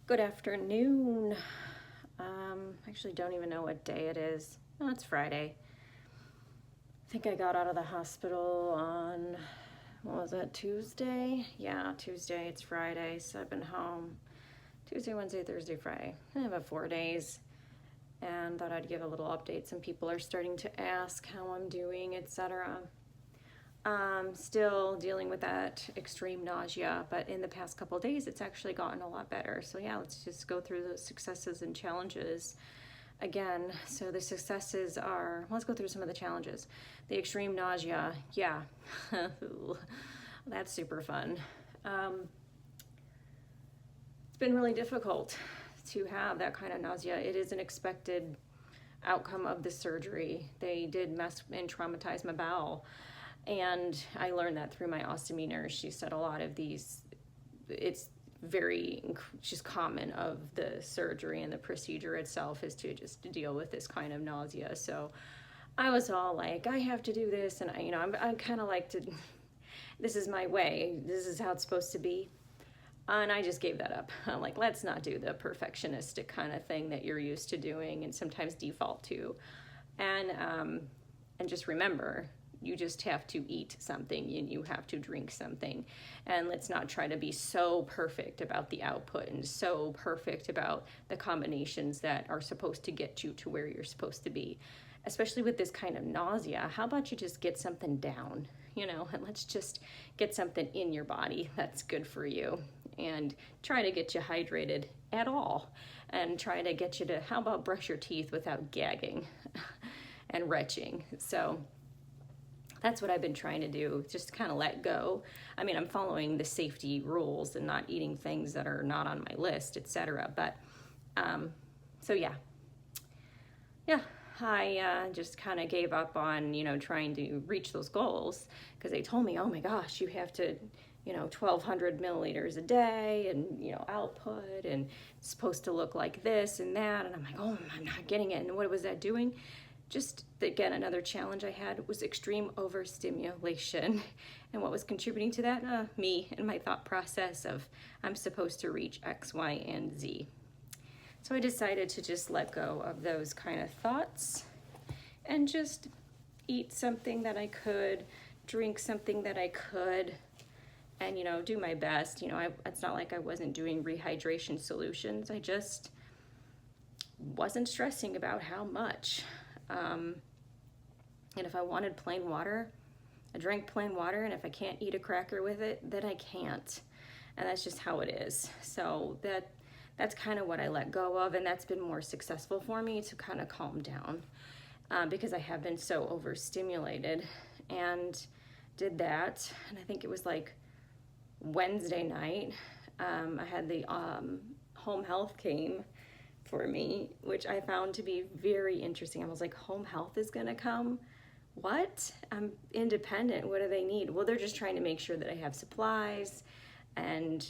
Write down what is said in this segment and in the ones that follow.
Good afternoon. Actually don't even know what day it is. Oh, it's Friday. I think I got out of the hospital on, what was it, Tuesday? Yeah, Tuesday. It's Friday, so I've been home Tuesday, Wednesday, Thursday, Friday. I have 4 days and thought I'd give a little update. Some people are starting to ask how I'm doing, etc. Still dealing with that extreme nausea, but in the past couple of days, it's actually gotten a lot better. So yeah, let's just go through those successes and challenges again. So the successes are, let's go through some of the challenges. The extreme nausea, yeah, that's super fun. It's been really difficult to have that kind of nausea. It is an expected outcome of the surgery. They did mess and traumatize my bowel. And I learned that through my ostomy nurse. She said a lot of these, it's very just common of the surgery and the procedure itself is to just deal with this kind of nausea. So I was all like, I have to do this. And I'm kind of like this is my way. This is how it's supposed to be. And I just gave that up. I'm like, let's not do the perfectionistic kind of thing that you're used to doing and sometimes default to. And just remember, you just have to eat something and you have to drink something. And let's not try to be so perfect about the output and so perfect about the combinations that are supposed to get you to where you're supposed to be. Especially with this kind of nausea, how about you just get something down, and let's just get something in your body that's good for you and try to get you hydrated at all and try to get you to, how about brush your teeth without gagging and retching. So that's what I've been trying to do, just kind of let go. I mean, I'm following the safety rules and not eating things that are not on my list, etc. But, so yeah, I just kind of gave up on, trying to reach those goals because they told me, oh my gosh, you have to, 1,200 milliliters a day and, output and it's supposed to look like this and that. And I'm like, oh, I'm not getting it. And what was that doing? Just, again, another challenge I had was extreme overstimulation. And what was contributing to that? Me and my thought process of I'm supposed to reach X, Y, and Z. So I decided to just let go of those kind of thoughts and just eat something that I could, drink something that I could, and, do my best. It's not like I wasn't doing rehydration solutions. I just wasn't stressing about how much. And if I wanted plain water, I drank plain water, and if I can't eat a cracker with it, then I can't. And that's just how it is. So that's kind of what I let go of, and that's been more successful for me to kind of calm down because I have been so overstimulated, and did that. And I think it was like Wednesday night, I had the home health came for me, which I found to be very interesting. I was like, home health is gonna come? What? I'm independent. What do they need? Well, they're just trying to make sure that I have supplies and,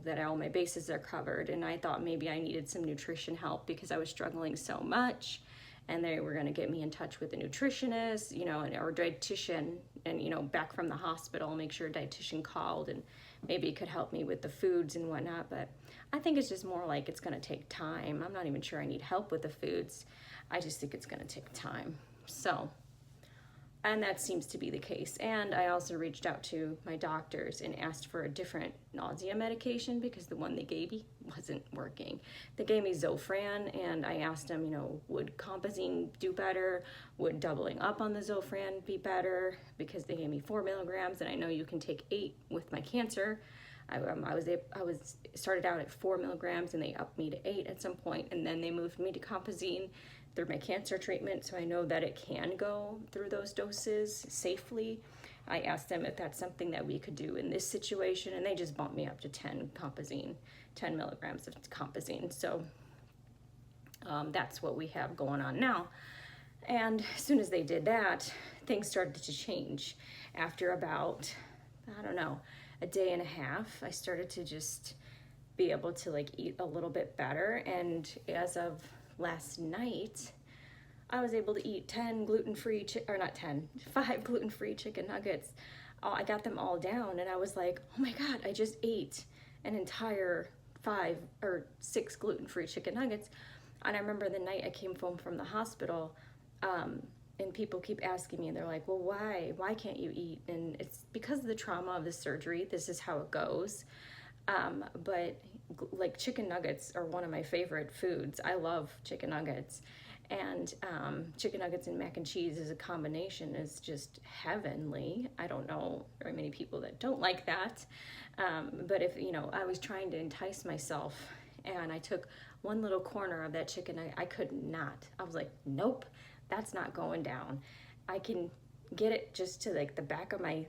that all my bases are covered. And I thought maybe I needed some nutrition help because I was struggling so much. And they were gonna get me in touch with a nutritionist, or dietitian, and, back from the hospital, make sure a dietitian called and maybe could help me with the foods and whatnot. But I think it's just more like it's gonna take time. I'm not even sure I need help with the foods. I just think it's gonna take time. So, and that seems to be the case. And I also reached out to my doctors and asked for a different nausea medication because the one they gave me wasn't working. They gave me Zofran, and I asked them, would Compazine do better? Would doubling up on the Zofran be better? Because they gave me 4 milligrams, and I know you can take 8 with my cancer. I was started out at 4 milligrams, and they upped me to 8 at some point, and then they moved me to Compazine through my cancer treatment, so I know that it can go through those doses safely. I asked them if that's something that we could do in this situation, and they just bumped me up to 10 milligrams of Compazine. So that's what we have going on now. And as soon as they did that, things started to change. After about, a day and a half, I started to just be able to eat a little bit better. And as of last night, I was able to eat 5 gluten-free chicken nuggets. I got them all down, and I was like, oh my God, I just ate an entire 5 or 6 gluten-free chicken nuggets. And I remember the night I came home from the hospital, and people keep asking me, they're like, well, why can't you eat? And it's because of the trauma of the surgery. This is how it goes. But like chicken nuggets are one of my favorite foods. I love chicken nuggets. And chicken nuggets and mac and cheese as a combination is just heavenly. I don't know very many people that don't like that. But if, I was trying to entice myself and I took one little corner of that chicken nugget, I could not. I was like, nope, that's not going down. I can get it just to like the back of my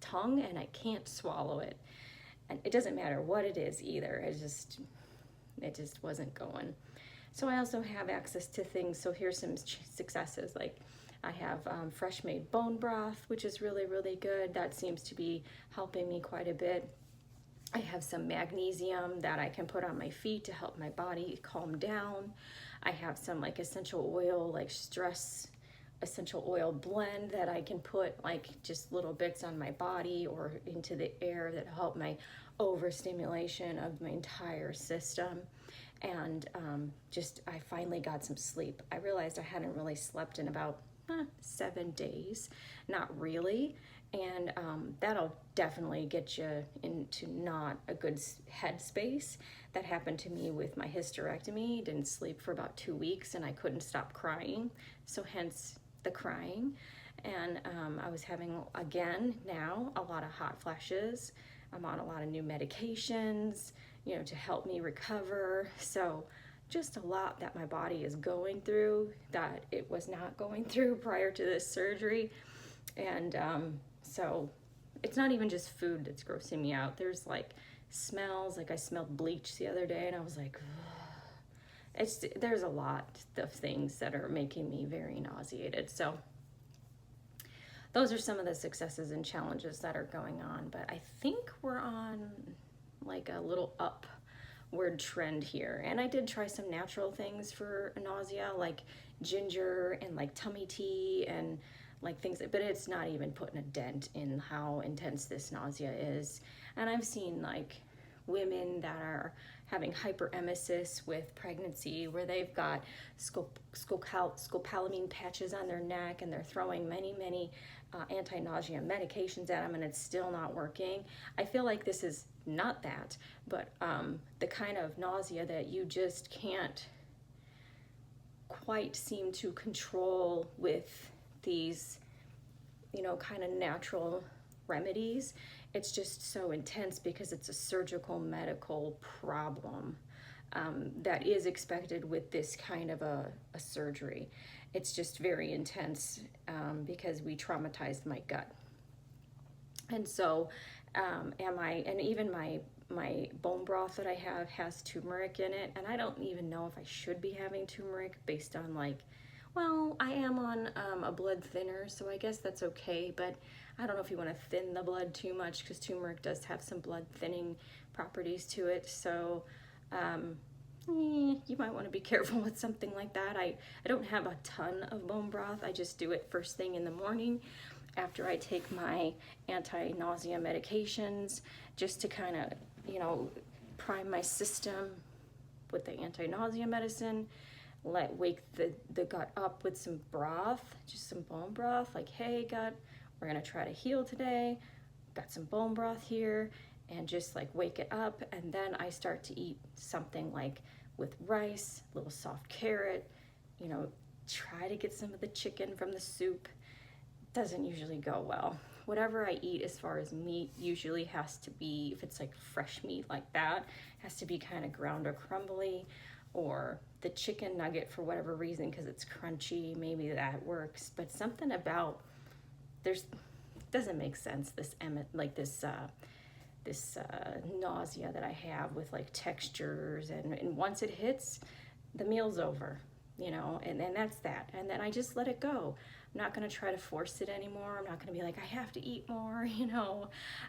tongue and I can't swallow it. And it doesn't matter what it is either. It just wasn't going. So I also have access to things. So here's some successes. Like I have fresh made bone broth, which is really, really good. That seems to be helping me quite a bit. I have some magnesium that I can put on my feet to help my body calm down. I have some like essential oil, like stress essential oil blend that I can put like just little bits on my body or into the air that help my overstimulation of my entire system. And I finally got some sleep. I realized I hadn't really slept in about 7 days, not really. And that'll definitely get you into not a good headspace. That happened to me with my hysterectomy. Didn't sleep for about 2 weeks and I couldn't stop crying. So hence the crying. And I was having, again, now a lot of hot flashes. I'm on a lot of new medications, to help me recover. So just a lot that my body is going through that it was not going through prior to this surgery. And so it's not even just food that's grossing me out. There's like smells, like I smelled bleach the other day and I was like, there's a lot of things that are making me very nauseated. So those are some of the successes and challenges that are going on. But I think we're on like a little upward trend here. And I did try some natural things for nausea, like ginger and like tummy tea and like things, but it's not even putting a dent in how intense this nausea is. And I've seen like women that are having hyperemesis with pregnancy where they've got scopolamine patches on their neck and they're throwing many anti-nausea medications at them and it's still not working. I feel like this is not that, but the kind of nausea that you just can't quite seem to control with these, kind of natural remedies. It's just so intense because it's a surgical medical problem that is expected with this kind of a surgery. It's just very intense because we traumatized my gut. And so and even my bone broth that I have has turmeric in it, and I don't even know if I should be having turmeric based on I am on a blood thinner, so I guess that's okay, but I don't know if you want to thin the blood too much because turmeric does have some blood thinning properties to it, so you might want to be careful with something like that. I don't have a ton of bone broth. I just do it first thing in the morning after I take my anti-nausea medications just to kind of, prime my system with the anti-nausea medicine, wake the gut up with some broth, just some bone broth, like, hey, gut, we're going to try to heal today. Got some bone broth here, and just wake it up. And then I start to eat something with rice, a little soft carrot, try to get some of the chicken from the soup. Doesn't usually go well. Whatever I eat as far as meat usually has to be, if it's fresh meat like that, has to be kind of ground or crumbly, or the chicken nugget for whatever reason because it's crunchy, maybe that works. But something about doesn't make sense, this nausea that I have with textures, and once it hits, the meal's over, and that's that. And then I just let it go. I'm not going to try to force it anymore. I'm not going to be I have to eat more,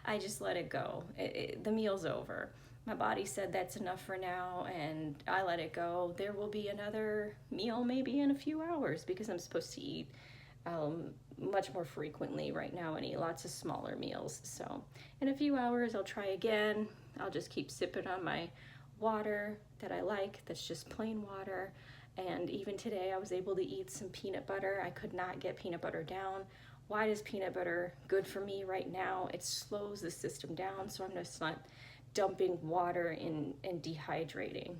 I just let it go. The meal's over. My body said that's enough for now, and I let it go. There will be another meal maybe in a few hours because I'm supposed to eat much more frequently right now and eat lots of smaller meals. So in a few hours, I'll try again. I'll just keep sipping on my water that I like, that's just plain water. And even today I was able to eat some peanut butter. I could not get peanut butter down. Why is peanut butter good for me right now? It slows the system down, so I'm just not dumping water in and dehydrating.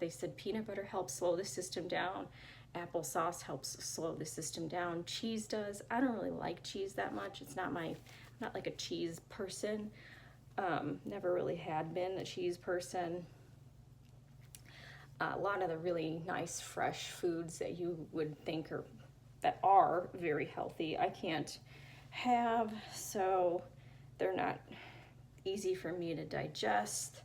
They said peanut butter helps slow the system down. Applesauce helps slow the system down. Cheese does. I don't really like cheese that much. I'm not like a cheese person. Never really had been a cheese person. A lot of the really nice fresh foods that you would think that are very healthy, I can't have, so they're not easy for me to digest,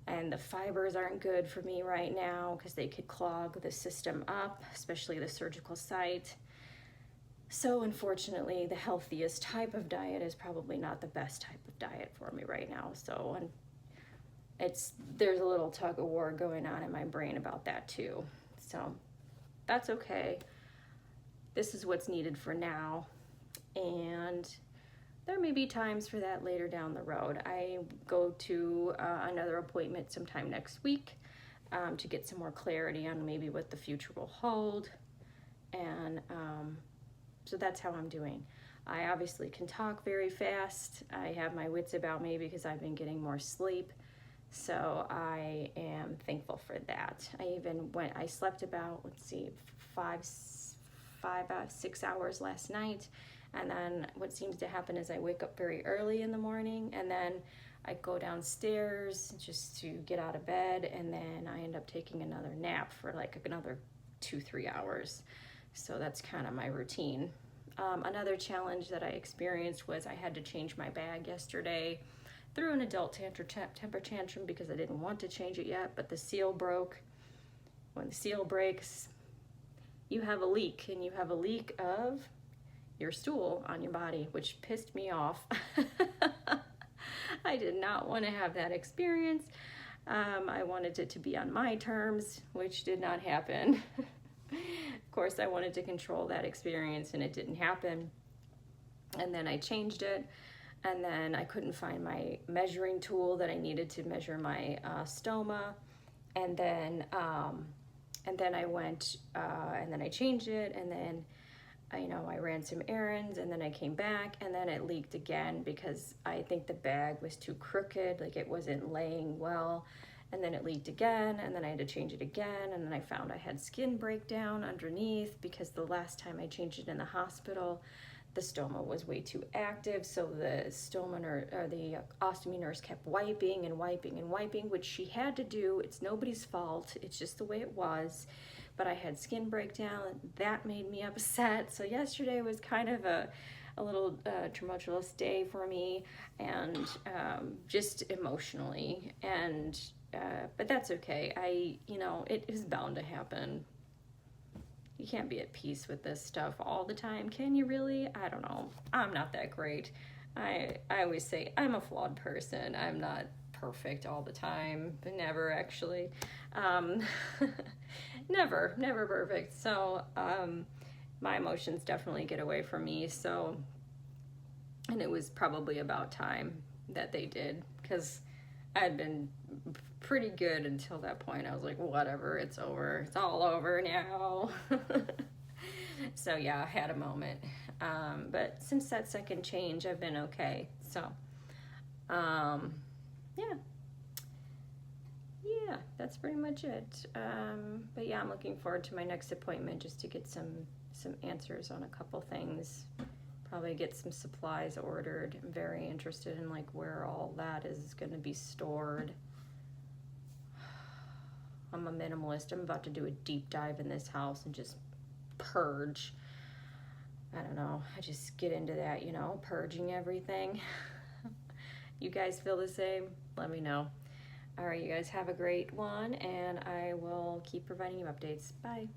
and the fibers aren't good for me right now because they could clog the system up, especially the surgical site. So unfortunately, the healthiest type of diet is probably not the best type of diet for me right now. So there's a little tug of war going on in my brain about that too. So that's okay. This is what's needed for now, and there may be times for that later down the road. I go to another appointment sometime next week to get some more clarity on maybe what the future will hold, and so that's how I'm doing. I obviously can talk very fast. I have my wits about me because I've been getting more sleep, so I am thankful for that. I slept about, 6 hours last night, and then what seems to happen is I wake up very early in the morning, and then I go downstairs just to get out of bed, and then I end up taking another nap for like another 2-3 hours. So that's kind of my routine. Another challenge that I experienced was I had to change my bag yesterday. Threw an adult temper tantrum because I didn't want to change it yet, but the seal broke. When the seal breaks, you have a leak, and you have a leak of your stool on your body, which pissed me off. I did not want to have that experience. I wanted it to be on my terms, which did not happen. Of course, I wanted to control that experience, and it didn't happen. And then I changed it, and then I couldn't find my measuring tool that I needed to measure my stoma, and then I went, and then I changed it, and then I ran some errands, and then I came back, and then it leaked again because I think the bag was too crooked, like it wasn't laying well, and then it leaked again, and then I had to change it again, and then I found I had skin breakdown underneath because the last time I changed it in the hospital, the stoma was way too active, so the the ostomy nurse kept wiping and wiping and wiping, which she had to do. It's nobody's fault. It's just the way it was. But I had skin breakdown, and that made me upset. So yesterday was kind of a little tumultuous day for me, and just emotionally. And but that's okay. It is bound to happen. You can't be at peace with this stuff all the time, can you really? I don't know. I'm not that great. I always say I'm a flawed person. I'm not perfect all the time, but never actually. Never perfect. So my emotions definitely get away from me. So, and it was probably about time that they did, because I'd been pretty good until that point. I was like, whatever, it's over. It's all over now. So yeah, I had a moment. But since that second change, I've been okay. So, yeah, that's pretty much it. But yeah, I'm looking forward to my next appointment just to get some answers on a couple things. Probably get some supplies ordered. I'm very interested in like where all that is going to be stored. I'm a minimalist. I'm about to do a deep dive in this house and just purge. I don't know. I just get into that, purging everything. You guys feel the same? Let me know. All right, you guys have a great one, and I will keep providing you updates. Bye.